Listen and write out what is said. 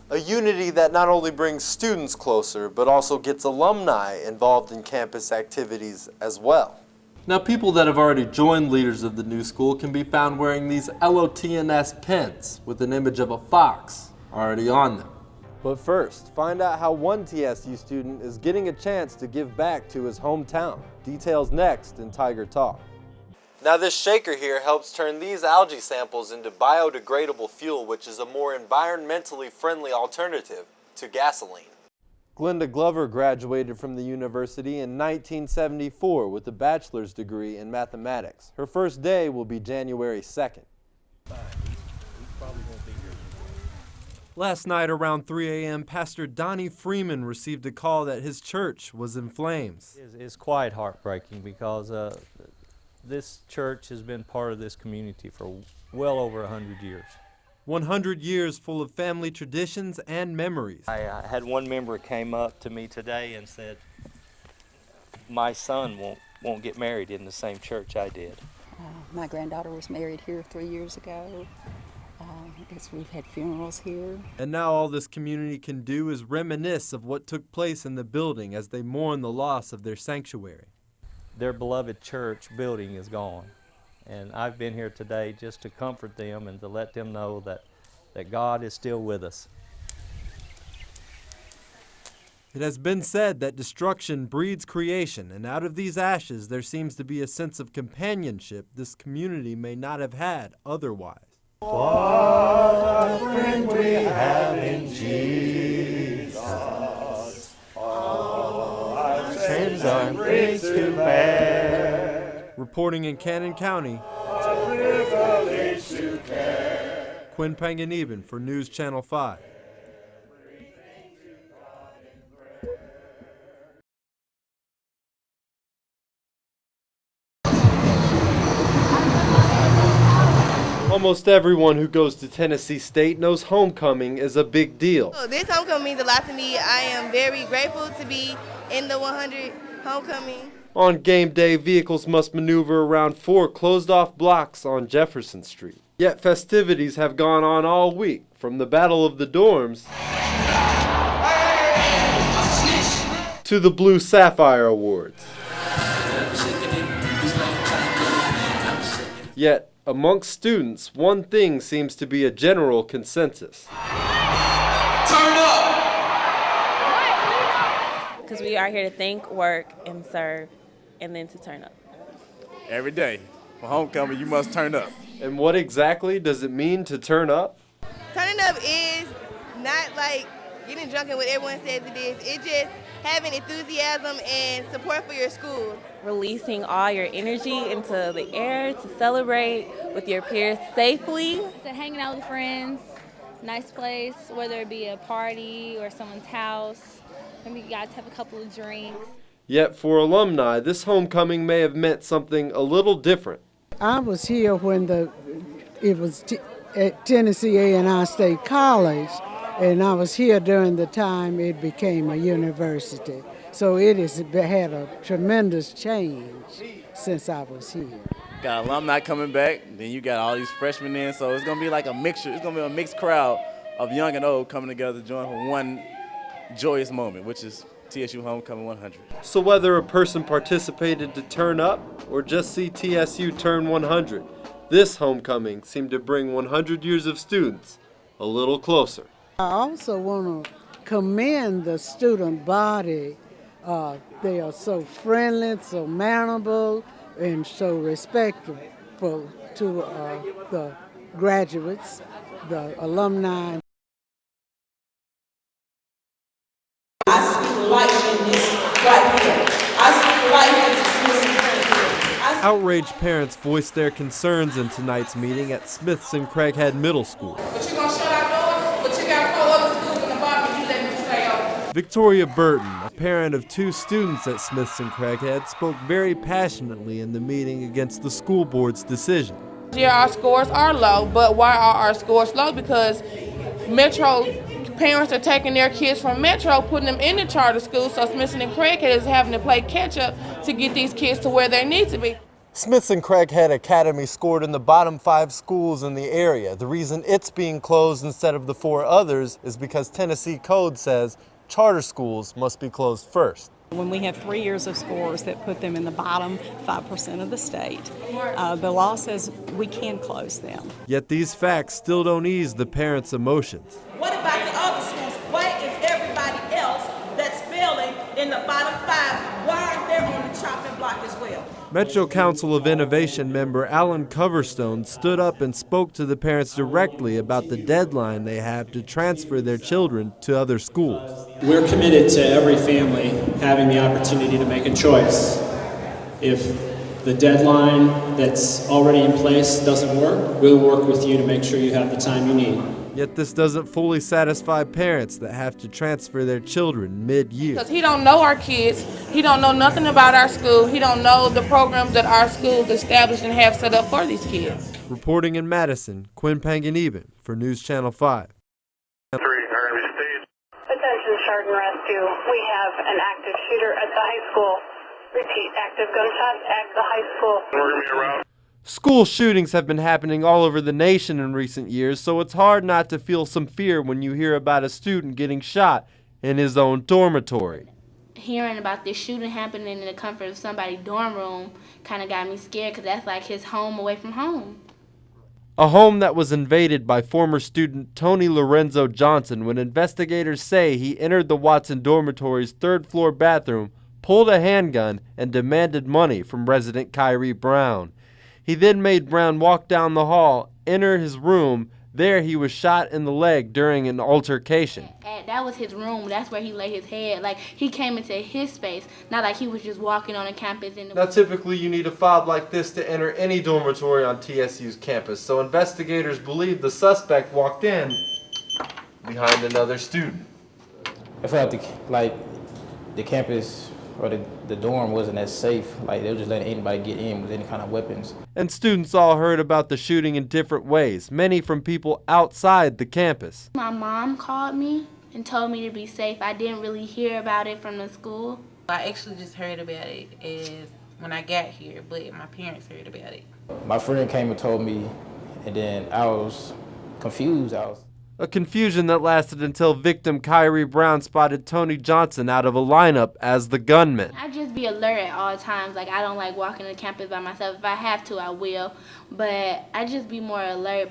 A unity that not only brings students closer, but also gets alumni involved in campus activities as well. Now, people that have already joined Leaders of the New School can be found wearing these LOTNS pins with an image of a fox already on them. But first, find out how one TSU student is getting a chance to give back to his hometown. Details next in Tiger Talk. Now, this shaker here helps turn these algae samples into biodegradable fuel, which is a more environmentally friendly alternative to gasoline. Glenda Glover graduated from the university in 1974 with a bachelor's degree in mathematics. Her first day will be January 2nd. Last night around 3 a.m., Pastor Donnie Freeman received a call that his church was in flames. It's quite heartbreaking because this church has been part of this community for well over 100 years. 100 years full of family traditions and memories. I had one member came up to me today and said, my son won't get married in the same church I did. My granddaughter was married here 3 years ago. We've had funerals here. And now all this community can do is reminisce of what took place in the building as they mourn the loss of their sanctuary. Their beloved church building is gone. And I've been here today just to comfort them and to let them know that God is still with us. It has been said that destruction breeds creation, and out of these ashes there seems to be a sense of companionship this community may not have had otherwise. What a friend we have in Jesus. All our sins are griefs to bear. Reporting in Cannon County, Quinn Montage for News Channel 5. Almost everyone who goes to Tennessee State knows homecoming is a big deal. This homecoming means a lot to me. I am very grateful to be in the 100 homecoming. On game day, vehicles must maneuver around 4 closed-off blocks on Jefferson Street. Yet festivities have gone on all week, from the Battle of the Dorms to the Blue Sapphire Awards. Yet, amongst students, one thing seems to be a general consensus. Turn up! Because we are here to think, work, and serve, and then to turn up. Every day. For homecoming, you must turn up. And what exactly does it mean to turn up? Turning up is not like getting drunk and what everyone says it is. It's just having enthusiasm and support for your school. Releasing all your energy into the air to celebrate with your peers safely. So hanging out with friends, nice place, whether it be a party or someone's house. Maybe you guys have a couple of drinks. Yet for alumni, this homecoming may have meant something a little different. I was here when it was at Tennessee A&I State College, and I was here during the time it became a university. So it has had a tremendous change since I was here. Got alumni coming back, then you got all these freshmen in, so it's going to be like a mixture. It's going to be a mixed crowd of young and old coming together to join for one joyous moment, which is TSU Homecoming 100. So whether a person participated to turn up or just see TSU turn 100, this homecoming seemed to bring 100 years of students a little closer. I also want to commend the student body. They are so friendly, so mannerable, and so respectful to the graduates, the alumni. I speak life in this right here. I speak life into Smithson. Outraged parents voiced their concerns in tonight's meeting at Smithson Craighead Middle School. But you're going to shut our doors, but you got 4 other schools in the bottom, you let them stay open. Victoria Burton, a parent of 2 students at Smithson Craighead, spoke very passionately in the meeting against the school board's decision. Yeah, our scores are low, but why are our scores low? Because Metro parents are taking their kids from Metro, putting them in the charter school, so Smithson and Craighead is having to play catch up to get these kids to where they need to be. Smith's and Craighead Academy scored in the bottom 5 schools in the area. The reason it's being closed instead of the 4 others is because Tennessee code says charter schools must be closed first. When we have 3 years of scores that put them in the bottom 5% of the state, the law says we can close them. Yet these facts still don't ease the parents' emotions. What about the other schools? Why is everybody else that's failing in the bottom 5? Why aren't they on the chopping block as well? Metro Council of Innovation member Alan Coverstone stood up and spoke to the parents directly about the deadline they have to transfer their children to other schools. We're committed to every family having the opportunity to make a choice. If the deadline that's already in place doesn't work, we'll work with you to make sure you have the time you need. Yet this doesn't fully satisfy parents that have to transfer their children mid-year. Because he don't know our kids, he don't know nothing about our school, he don't know the programs that our schools established and have set up for these kids. Reporting in Madison, Quinn Montage for News Channel 5. Attention Chardon Rescue, we have an active shooter at the high school. Repeat, active gunshots at the high school. We're going to be around. School shootings have been happening all over the nation in recent years, so it's hard not to feel some fear when you hear about a student getting shot in his own dormitory. Hearing about this shooting happening in the comfort of somebody's dorm room kind of got me scared because that's like his home away from home. A home that was invaded by former student Tony Lorenzo Johnson when investigators say he entered the Watson dormitory's 3rd-floor bathroom, pulled a handgun, and demanded money from resident Kyrie Brown. He then made Brown walk down the hall, enter his room. There he was shot in the leg during an altercation. That was his room. That's where he laid his head. Like, he came into his space, not like he was just walking on a campus. Now, typically you need a fob like this to enter any dormitory on TSU's campus, so investigators believe the suspect walked in behind another student. I felt like the campus or the dorm wasn't as safe. Like, they were just letting anybody get in with any kind of weapons. And students all heard about the shooting in different ways, many from people outside the campus. My mom called me and told me to be safe. I didn't really hear about it from the school. I actually just heard about it when I got here, but my parents heard about it. My friend came and told me, and then I was confused. A confusion that lasted until victim Kyrie Brown spotted Tony Johnson out of a lineup as the gunman. I just be alert at all times. Like, I don't like walking the campus by myself. If I have to, I will. But I just be more alert.